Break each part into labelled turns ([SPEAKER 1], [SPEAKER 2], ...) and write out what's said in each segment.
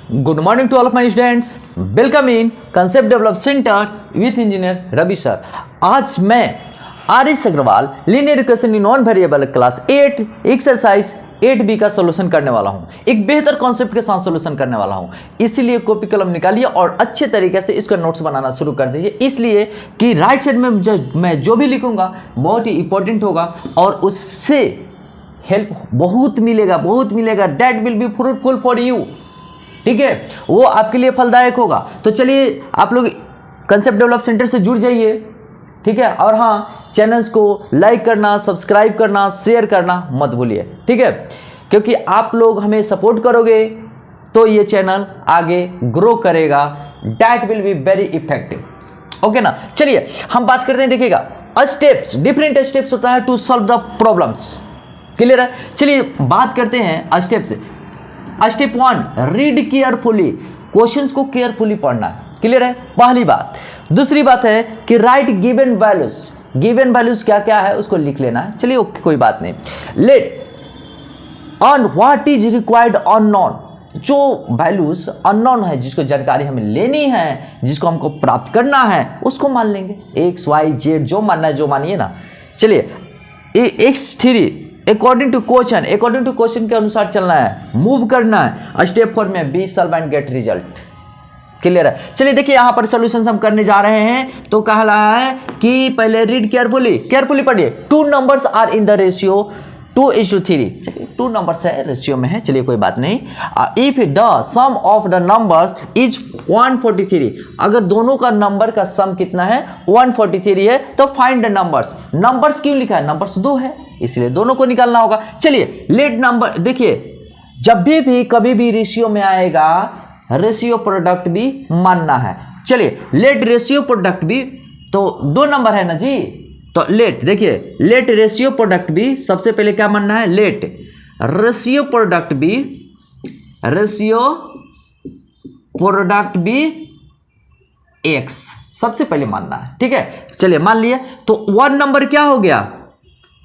[SPEAKER 1] Good morning to all of my students. Welcome in Concept Develop Center with Engineer Ravi sir. आज मैं R S. Agarwal linear equation in non variable class 8 exercise 8b का solution करने वाला हूं। एक बेहतर concept के साथ सॉल्यूशन करने वाला हूं, इसलिए कॉपी कलम निकालिए और अच्छे तरीके से इसका नोट्स बनाना शुरू कर दीजिए, इसलिए कि राइट साइड में मैं जो भी लिखूंगा बहुत ही इंपॉर्टेंट होगा और उससे हेल्प बहुत मिलेगा। That will be fruitful for you. ठीक है, वो आपके लिए फलदायक होगा। तो चलिए आप लोग कंसेप्ट डेवलप सेंटर से जुड़ जाइए। ठीक है, और हाँ, चैनल्स को लाइक करना, सब्सक्राइब करना, शेयर करना मत भूलिए। ठीक है, क्योंकि आप लोग हमें सपोर्ट करोगे तो ये चैनल आगे ग्रो करेगा। That will be very effective. Okay ना। चलिए हम बात करते हैं, देखिएगा स्टेप्स, डिफरेंट स्टेप्स होता है to solve the problems. Clear है। चलिए बात करते हैं steps. Step 1, read carefully, questions को केयरफुली पढ़ना है। क्लियर है, पहली बात। दूसरी बात है कि right given values, given values क्या क्या है उसको लिख लेना है। चलिए ओके, कोई बात नहीं। Let on what is required unknown, जो वैल्यूज अननोन है, जिसको जानकारी हमें लेनी है, जिसको हमको प्राप्त करना है, उसको मान लेंगे। एक्स वाई जेड जो मानना है जो मानिए ना। चलिए x3 अकॉर्डिंग टू क्वेश्चन के अनुसार चलना है, मूव करना है। स्टेप 4 में be solve and get result. Clear है। चलिए देखिए यहां पर सॉल्यूशंस हम करने जा रहे हैं। तो कह रहा है कि पहले रीड केयरफुली पढ़िए। 2 numbers are in the ratio 2:3। चलिए 2 नंबर्स है, रेशियो में है, चलिए कोई बात नहीं। If the sum of the numbers is 143, अगर दोनों का नंबर का सम कितना है 143 है, तो फाइंड द नंबर्स। नंबर्स क्यों लिखा है, नंबर्स 2 है, इसलिए दोनों को निकालना होगा। चलिए लेट नंबर, देखिए जब भी कभी भी रेशियो में आएगा, रेशियो प्रोडक्ट भी मानना है। चलिए लेट रेशियो प्रोडक्ट भी, तो 2 नंबर है ना जी, तो लेट, देखिए लेट रेशियो प्रोडक्ट भी, सबसे पहले क्या मानना है, लेट रेशियो प्रोडक्ट भी एक्स सबसे पहले मानना है। ठीक है, चलिए मान लिए। तो 1 नंबर क्या हो गया,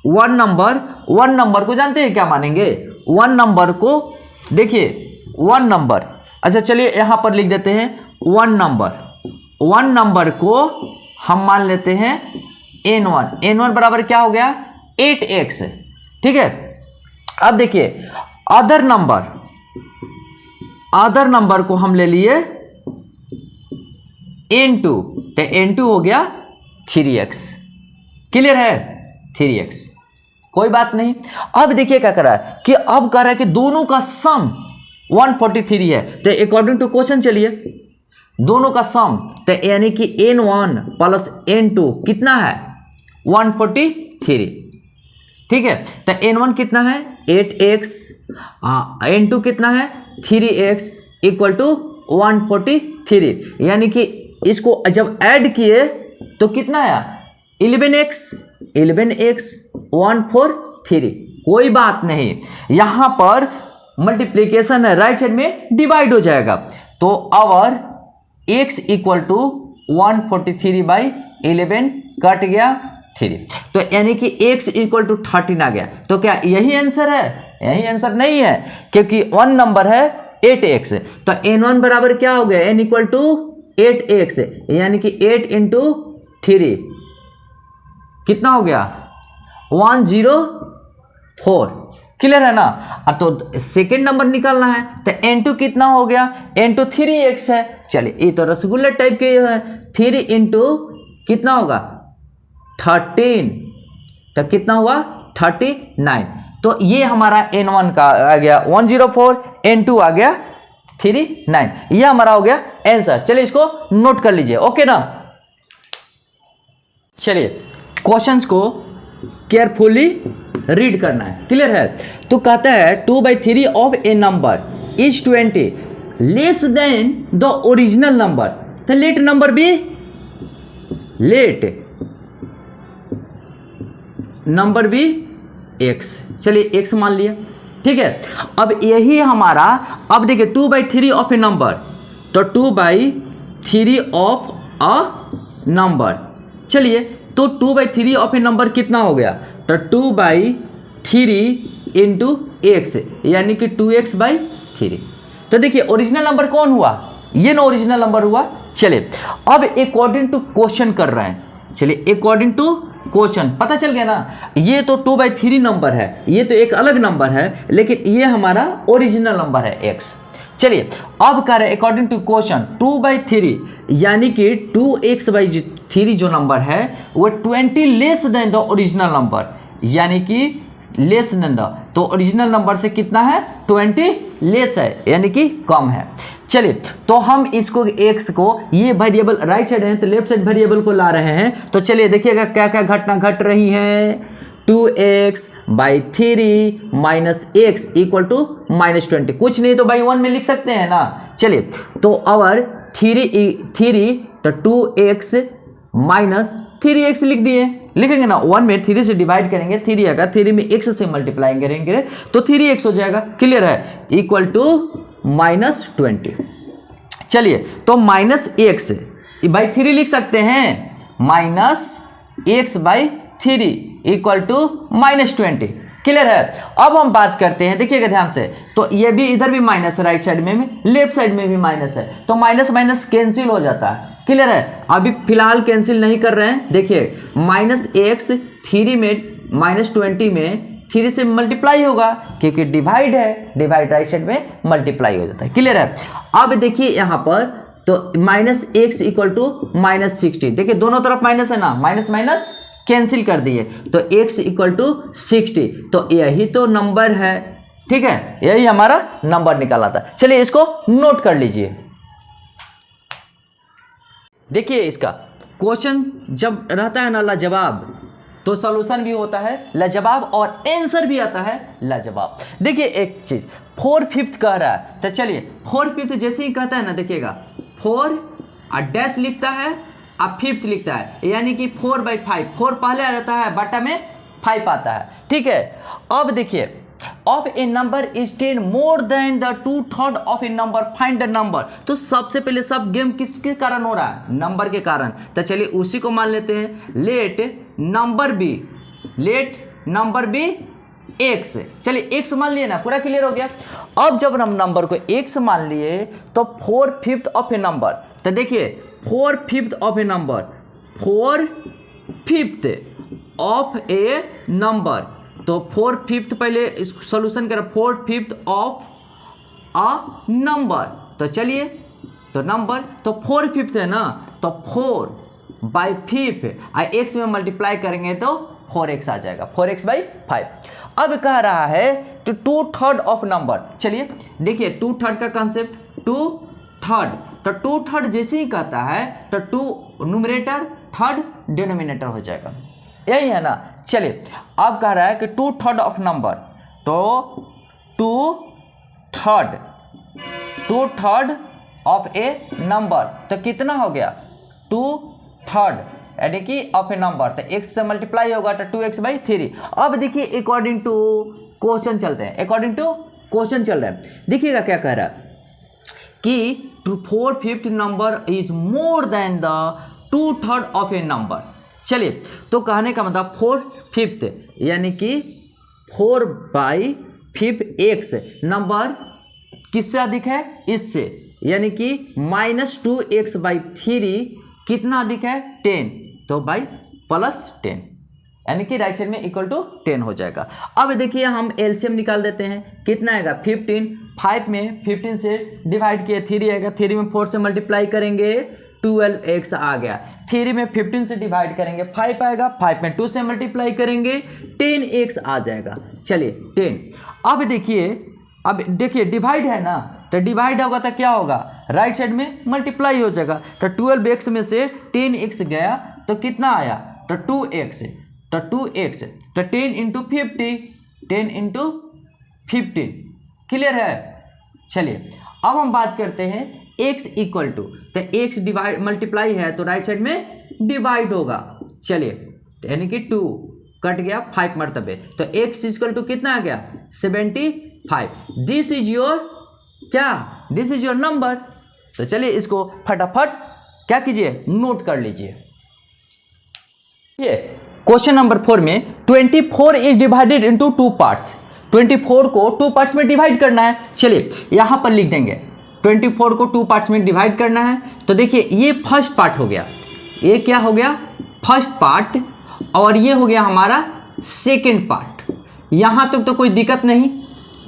[SPEAKER 1] 1 नंबर को जानते हैं क्या मानेंगे, 1 नंबर को, देखिए 1 नंबर, अच्छा चलिए यहां पर लिख देते हैं 1 नंबर को हम मान लेते हैं n1 बराबर क्या हो गया 8x। ठीक है, अब देखिए अदर नंबर को हम ले लिए n2, तो n2 हो गया 3x। क्लियर है, 3x, कोई बात नहीं। अब देखिए क्या कर रहा है कि अब कह रहा है कि दोनों का सम 143 है, तो अकॉर्डिंग टू क्वेश्चन चलिए दोनों का सम, तो यानी कि n1 प्लस n2 कितना है 143। ठीक है, तो n1 कितना है 8x, n2 कितना है 3x इक्वल टू 143, यानी कि इसको जब ऐड किए तो कितना आया 11x 143। कोई बात नहीं, यहां पर मल्टीप्लीकेशन है, राइट साइड में डिवाइड हो जाएगा, तो our x equal to 143/11 cut गया 3, तो यानी कि x इक्वल टू 13 आ गया। तो क्या यही आंसर है, यही आंसर नहीं है, क्योंकि 1 नंबर है 8x, तो n1 बराबर क्या हो गया, n इक्वल टू 8x, यानी कि 8 इंटू 3 कितना हो गया 104। क्लियर है ना। तो सेकेंड नंबर निकालना है, तो n2 कितना हो गया, n2 3x है। चलिए ये तो रसगुल्ला टाइप के है, 3 इंटू कितना होगा 13, तो कितना हुआ 39। तो ये हमारा n1 का आ गया 104, n2 आ गया 39, ये हमारा हो गया आंसर। चलिए इसको नोट कर लीजिए। ओके ना। चलिए क्वेश्चंस को केयरफुली रीड करना है। क्लियर है। तो कहता है 2/3 of A number is 20 less than the original number, तो लेट नंबर भी x। चलिए x मान लिया। ठीक है, अब यही हमारा, अब देखिए 2/3 ऑफ ए नंबर, तो 2/3 ऑफ अ नंबर। चलिए तो 2/3 ऑफ ए नंबर कितना हो गया, तो 2/3 इंटू एक्स यानी कि 2x/3। तो देखिए ओरिजिनल नंबर कौन हुआ, ये ना ओरिजिनल नंबर हुआ। चलिए अब अकॉर्डिंग टू क्वेश्चन कर रहे हैं, चलिए अकॉर्डिंग टू क्वेश्चन पता चल गया ना, ये तो 2/3 नंबर है, ये तो एक अलग नंबर है, लेकिन ये हमारा ओरिजिनल नंबर है x। चलिए अब कह रहे हैं अकॉर्डिंग टू क्वेश्चन 2/3 यानी कि 2x/3 जो नंबर है वो 20 less than the original number, यानी कि लेस देन द, तो ओरिजिनल नंबर से कितना है 20 लेस है यानी कि कम है। चलिए तो हम इसको x को, ये वेरिएबल राइट साइड है तो लेफ्ट साइड वेरिएबल को ला रहे हैं, तो चलिए देखिएगा क्या क्या घटना घट रही है। 2x/3 minus x equal to -20, कुछ नहीं तो बाई 1 में लिख सकते हैं ना। चलिए तो अवर 3 तो 2x माइनस 3x लिख दिए, लिखेंगे ना 1 में 3 से डिवाइड करेंगे, 3 आएगा, 3 में x से मल्टीप्लाई करेंगे तो 3x हो जाएगा, क्लियर है, इक्वल टू -20। चलिए तो -x/3 लिख सकते हैं, -x/3 इक्वल टू -20, क्लियर है। अब हम बात करते हैं, देखिएगा ध्यान से, तो ये भी इधर भी माइनस है, राइट साइड में लेफ्ट साइड में भी माइनस है, तो माइनस माइनस कैंसिल हो जाता है, क्लियर है। अभी फिलहाल कैंसिल नहीं कर रहे हैं, देखिए -x/3 में -20 में 3 से मल्टीप्लाई होगा क्योंकि डिवाइड है, डिवाइड राइट साइड में मल्टीप्लाई हो जाता है, क्लियर है। अब देखिए यहाँ पर तो -x इक्वल टू -60, देखिए दोनों तरफ माइनस है ना, माइनस माइनस कैंसिल कर दिए तो x इक्वल टू 60, तो यही तो नंबर है, ठीक है, यही हमारा नंबर निकाला था। चलिए इसको नोट कर लीजिए। देखिए इसका क्वेश्चन जब रहता है ना लाजवाब, तो सॉल्यूशन भी होता है लाजवाब और आंसर भी आता है लाजवाब। देखिए एक चीज 4/5 कह रहा है, तो चलिए 4/5 जैसे ही कहता है ना, देखिएगा 4 डैश लिखता है अब 5th लिखता है, यानी कि 4/5, 4 पहले आ जाता है, बटा में 5 आता है, ठीक है। अब देखिए of A number is 10 more than the 2/3 of A number, find the number. तो सबसे पहले सब गेम किसके कारण हो रहा है, नंबर के कारण, तो चलिए उसी को मान लेते हैं, लेट नंबर बी x। चलिए x मान लिए ना, पूरा क्लियर हो गया। अब जब हम नंबर को x मान लिए तो 4/5 ऑफ ए नंबर, तो देखिए 4/5 of A number, 4/5 of A number, तो 4/5 पहले सॉल्यूशन करें, 4/5 ऑफ अ नंबर, तो चलिए तो नंबर तो 4/5 है ना, तो 4/5 x में मल्टीप्लाई करेंगे तो 4x आ जाएगा, 4x/5। अब कह रहा है तो 2/3 ऑफ नंबर, चलिए देखिए 2/3 का कंसेप्ट, 2/3 तो 2/3 जैसे ही कहता है तो 2 न्यूमरेटर, 3 डिनोमिनेटर हो जाएगा, यही है ना। चलिए अब कह रहा है कि 2/3 ऑफ नंबर, तो 2/3 ऑफ ए नंबर, तो कितना हो गया 2/3 यानी कि ऑफ ए नंबर, तो x से मल्टीप्लाई होगा तो 2x/3। अब देखिए अकॉर्डिंग टू क्वेश्चन चलते हैं, अकॉर्डिंग टू क्वेश्चन चल रहा है, देखिएगा क्या कह रहा है कि 4/5 number is more than the 2/3 of A number. चलिए तो कहने का मतलब 4/5 यानी कि 4/5 x नंबर किससे अधिक है, इससे, यानी कि -2x/3 कितना अधिक है 10, तो बाई +10, यानी कि राइट साइड में इक्वल टू 10 हो जाएगा। अब देखिए हम एलसीएम निकाल देते हैं, कितना आएगा 15, 5 में 15 से डिवाइड किया 3 आएगा, 3 में 4 से मल्टीप्लाई करेंगे 12x आ गया, 3 में 15 से डिवाइड करेंगे 5 आएगा, 5 में 2 से मल्टीप्लाई करेंगे 10x आ जाएगा। चलिए 10, अब देखिए डिवाइड है ना, तो डिवाइड होगा तो क्या होगा, राइट साइड में मल्टीप्लाई हो जाएगा, तो 12x में से 10x गया तो कितना आया, तो 2x, तो 2x, तो 10 × 50, 10 × 15, क्लियर है। चलिए अब हम बात करते हैं x इक्वल टू, तो x डिवाइड मल्टीप्लाई है तो राइट साइड में डिवाइड होगा, चलिए यानी कि 2 कट गया 5 मरतबे, तो x इक्वल टू कितना आ गया 75। दिस इज योर क्या, दिस इज योर नंबर। तो चलिए इसको फटाफट क्या कीजिए, नोट कर लीजिए। ये क्वेश्चन नंबर 4 में 24 इज डिवाइडेड इनटू 2 पार्ट्स, 24 को 2 पार्ट्स में डिवाइड करना है। चलिए यहाँ पर लिख देंगे 24 को 2 पार्ट्स में डिवाइड करना है। तो देखिए ये फर्स्ट पार्ट हो गया, ये क्या हो गया फर्स्ट पार्ट, और ये हो गया हमारा सेकेंड पार्ट। यहाँ तक तो कोई दिक्कत नहीं,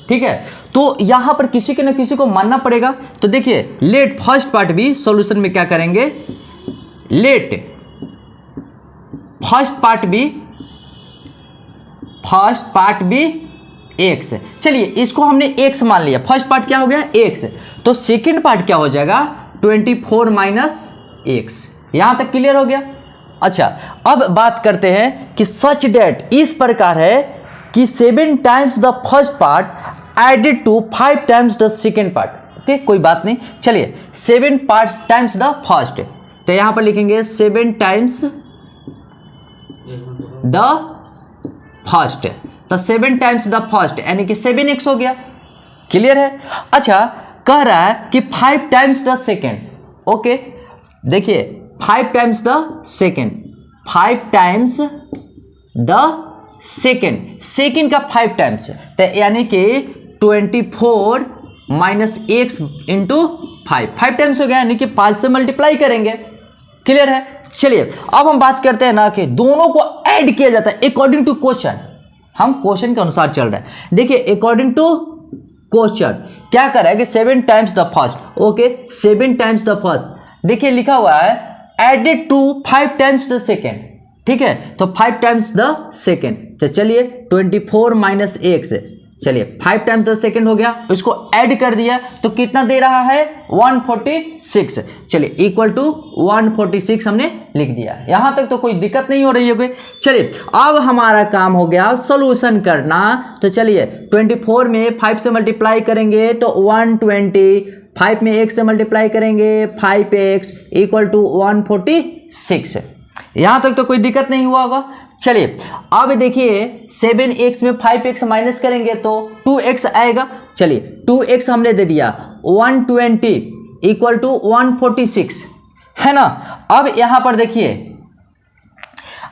[SPEAKER 1] ठीक है। तो यहाँ पर किसी के ना किसी को मानना पड़ेगा। तो देखिए लेट फर्स्ट पार्ट भी सॉल्यूशन में क्या करेंगे, लेट फर्स्ट पार्ट भी एक्स। चलिए इसको हमने एक्स मान लिया, फर्स्ट पार्ट क्या हो गया एक्स, तो सेकेंड पार्ट क्या हो जाएगा 24 माइनस एक्स। यहां तक क्लियर हो गया। अच्छा अब बात करते हैं कि सच डेट इस प्रकार है कि 7 times the first part added to 5 times the second part. Okay कोई बात नहीं। चलिए 7 पार्ट्स टाइम्स द फर्स्ट, तो यहां पर लिखेंगे 7 टाइम्स द फर्स्ट, तो 7 टाइम्स द फर्स्ट यानी कि 7x हो गया। क्लियर है। अच्छा कह रहा है कि 5 टाइम्स द सेकेंड। ओके देखिए 5 times the second, 5 times the second का 5 टाइम्स, तो यानी कि 24 माइनस एक्स इंटू 5 टाइम्स हो गया, यानी कि 5 से मल्टीप्लाई करेंगे। क्लियर है। चलिए अब हम बात करते हैं ना कि दोनों को ऐड किया जाता है अकॉर्डिंग टू क्वेश्चन। हम क्वेश्चन के अनुसार चल रहे हैं। देखिए अकॉर्डिंग टू क्वेश्चन क्या कर रहा है कि 7 times the first. Okay 7 times the first, देखिए लिखा हुआ है added to 5 times the second, ठीक है। तो 5 टाइम्स द सेकेंड, तो चलिए 24 माइनस एक्स, चलिए 5 टाइम्स द सेकेंड हो गया, इसको ऐड कर दिया तो कितना दे रहा है 146। चलिए इक्वल टू 146 हमने लिख दिया। यहां तक तो कोई दिक्कत नहीं हो रही है। चलिए अब हमारा काम हो गया सॉल्यूशन करना। तो चलिए 24 में 5 से मल्टीप्लाई करेंगे तो 120, 5 में 1 से मल्टीप्लाई करेंगे 5x इक्वल टू 146। यहां तक तो कोई दिक्कत नहीं हुआ होगा। चलिए अब देखिए 7x में 5x माइनस करेंगे तो 2x आएगा। चलिए 2x हमने दे दिया 120 इक्वल टू 146 है ना। अब यहां पर देखिए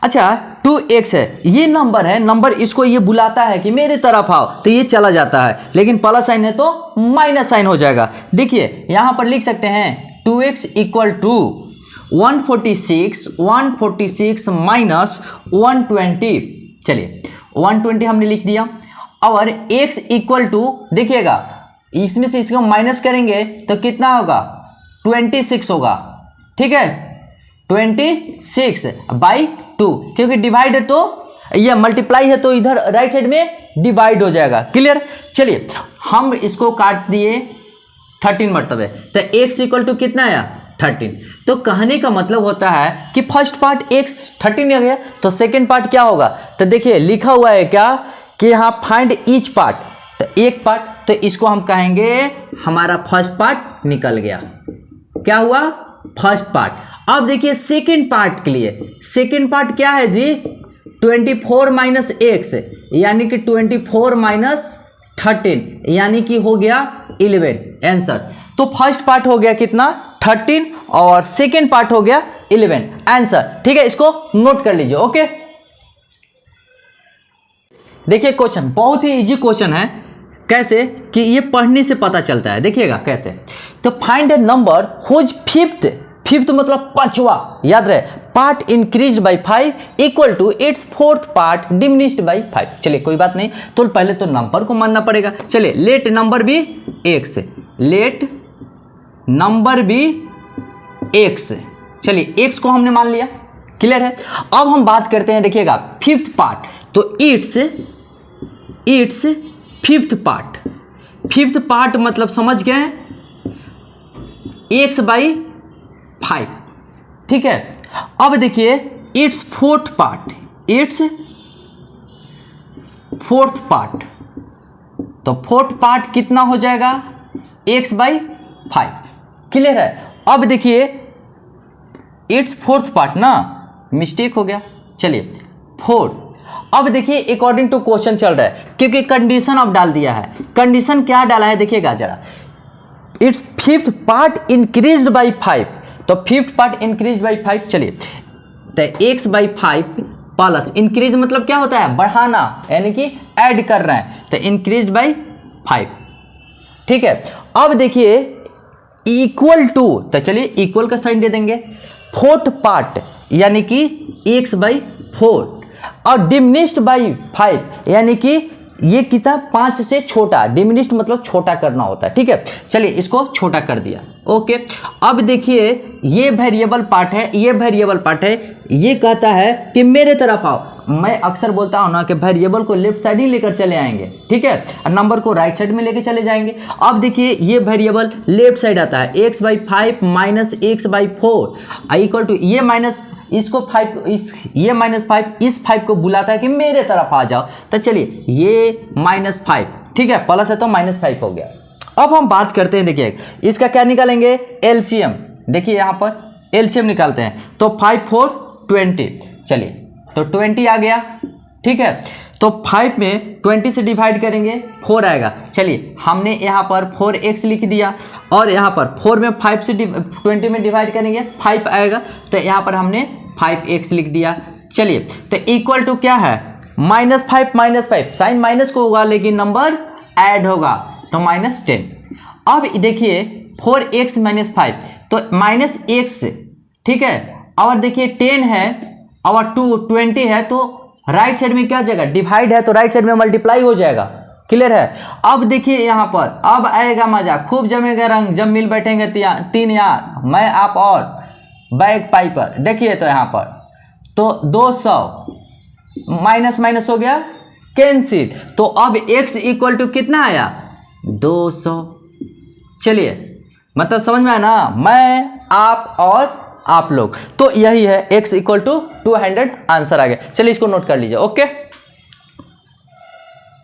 [SPEAKER 1] अच्छा 2x है, ये नंबर है, नंबर इसको ये बुलाता है कि मेरे तरफ आओ, तो ये चला जाता है, लेकिन प्लस साइन है तो माइनस साइन हो जाएगा। देखिए यहां पर लिख सकते हैं 2x इक्वल टू 146 माइनस 120। चलिए 120 हमने लिख दिया, और x इक्वल टू देखिएगा इसमें से इसको माइनस करेंगे तो कितना होगा 26 होगा, ठीक है 26 बाई 2, क्योंकि डिवाइड है तो ये मल्टीप्लाई है तो इधर राइट साइड में डिवाइड हो जाएगा। क्लियर। चलिए हम इसको काट दिए 13 मरतबे, तो x इक्वल टू कितना आया 13। तो कहने का मतलब होता है कि फर्स्ट पार्ट x 13 हो गया, तो सेकेंड पार्ट क्या होगा। तो देखिए लिखा हुआ है क्या कि यहाँ फाइंड ईच पार्ट, तो एक पार्ट, तो इसको हम कहेंगे हमारा फर्स्ट पार्ट निकल गया। क्या हुआ फर्स्ट पार्ट। अब देखिए सेकेंड पार्ट के लिए, सेकेंड पार्ट क्या है जी 24 माइनस एक्स, यानी कि 24 माइनस 13, यानी कि हो गया 11 आंसर। तो फर्स्ट पार्ट हो गया कितना 13 और सेकेंड पार्ट हो गया 11 आंसर। ठीक है, इसको नोट कर लीजिए। ओके, देखिए क्वेश्चन बहुत ही इजी क्वेश्चन है। कैसे कि ये पढ़ने से पता चलता है, देखिएगा कैसे। तो find a number whose fifth मतलब पांचवा, याद रहे, part increase by 5 equal to its fourth part diminished by 5। चलिए कोई बात नहीं, तो पहले तो नंबर को मानना पड़ेगा। चलिए लेट नंबर भी एक्स, लेट नंबर भी एक्स। चलिए एक्स को हमने मान लिया, क्लियर है। अब हम बात करते हैं, देखिएगा फिफ्थ पार्ट, तो it's fifth part. Fifth part मतलब समझ गए एक्स बाई 5, ठीक है। अब देखिए it's fourth part, it's fourth part, तो फोर्थ पार्ट कितना हो जाएगा एक्स बाई 5, क्लियर है। अब देखिए इट्स फोर्थ पार्ट ना, मिस्टेक हो गया, चलिए 4। अब देखिए अकॉर्डिंग टू क्वेश्चन चल रहा है, क्योंकि कंडीशन अब डाल दिया है। कंडीशन क्या डाला है देखिएगा जरा, it's fifth part increase by 5, तो फिफ्थ पार्ट इंक्रीज बाई 5। चलिए तो एक्स बाई 5 प्लस इंक्रीज मतलब क्या होता है, बढ़ाना, यानी कि ऐड कर रहे हैं, तो इंक्रीज बाई 5। ठीक है, अब देखिए इक्वल टू, तो चलिए इक्वल का साइन दे देंगे, फोर्थ पार्ट यानी कि x/4 और डिमिनिश्ड बाई 5 यानी कि ये कितना 5 से छोटा, डिमिनिश्ड मतलब छोटा करना होता है। ठीक है, चलिए इसको छोटा कर दिया। ओके, अब देखिए ये वेरिएबल पार्ट है, ये वेरिएबल पार्ट है, ये कहता है कि मेरे तरफ आओ। मैं अक्सर बोलता हूं ना कि वेरिएबल को लेफ्ट साइड ही लेकर चले आएंगे, ठीक है, और नंबर को राइट साइड में लेकर चले जाएंगे। अब देखिए ये वेरिएबल लेफ्ट साइड आता है, x/5 minus x/4 equal to ये माइनस इसको 5 ये -5 इस 5 को बुलाता है कि मेरे तरफ आ जाओ। तो चलिए ये -5, ठीक है, प्लस है तो -5 हो गया। अब हम बात करते हैं, देखिए इसका क्या निकालेंगे, एलसीएम। देखिए यहाँ पर एलसीएम निकालते हैं, तो 5 4 20, चलिए तो 20 आ गया। ठीक है, तो 5 में 20 से डिवाइड करेंगे 4 आएगा। चलिए हमने यहाँ पर 4x लिख दिया और यहाँ पर 4 में 5 से 20 में डिवाइड करेंगे 5 आएगा, तो यहाँ पर हमने 5x लिख दिया। चलिए तो इक्वल टू क्या है, -5 साइन माइनस को होगा लेकिन नंबर ऐड होगा, तो -10। अब देखिए 4x - 5 तो -x, ठीक है, और देखिए 10 है और 20 है, तो राइट साइड में क्या जाएगा, डिवाइड है तो राइट साइड में मल्टीप्लाई हो जाएगा। क्लियर है। अब देखिए यहाँ पर अब आएगा मजा, खूब जमेगा रंग जब मिल बैठेंगे 3 यार, मैं आप और बैग पाइपर। देखिए तो यहाँ पर तो 200 माइनस हो गया कैंसिल, तो अब x इक्वल टू कितना आया, 200। चलिए मतलब समझ में आया ना, मैं आप और आप लोग, तो यही है x इक्वल टू 200 आंसर आ गया। चलिए इसको नोट कर लीजिए। ओके।